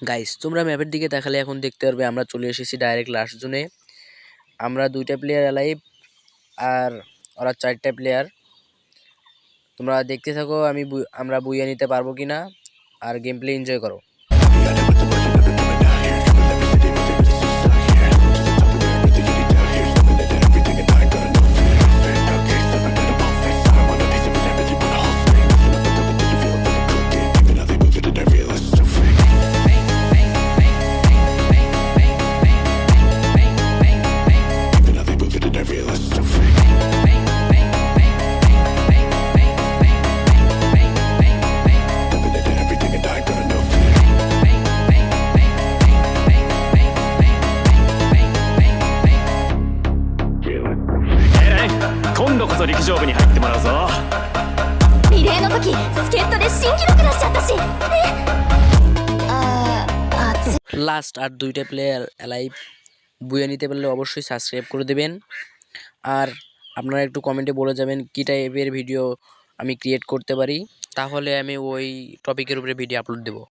Guys তোমরা ম্যাপের দিকে তাকালে এখন দেখতে পারবে আমরা চলে এসেছি ডাইরেক্ট লাস্ট জোনে। আমরা 2টা প্লেয়ার অ্যালাইভ আর ওরা 4টা প্লেয়ার। তোমরা দেখতে থাকো আমরা বুইয়া নিতে পারবো কিনা, আর গেম প্লে এনজয় করো।今度こそ陸上部に入ってもらうぞ。リレーの時助っ人で新記録出しちゃったし。লাস্ট আর 2টা প্লেয়ার অ্যালাইভ। বুইয়া নিতে পারলে অবশ্যই সাবস্ক্রাইব করে দেবেন, আর আপনারা একটু কমেন্টে বলে যাবেন কী টাইপের ভিডিও আমি ক্রিয়েট করতে পারি, তাহলে আমি ওই টপিকের উপরে ভিডিও আপলোড দেবো।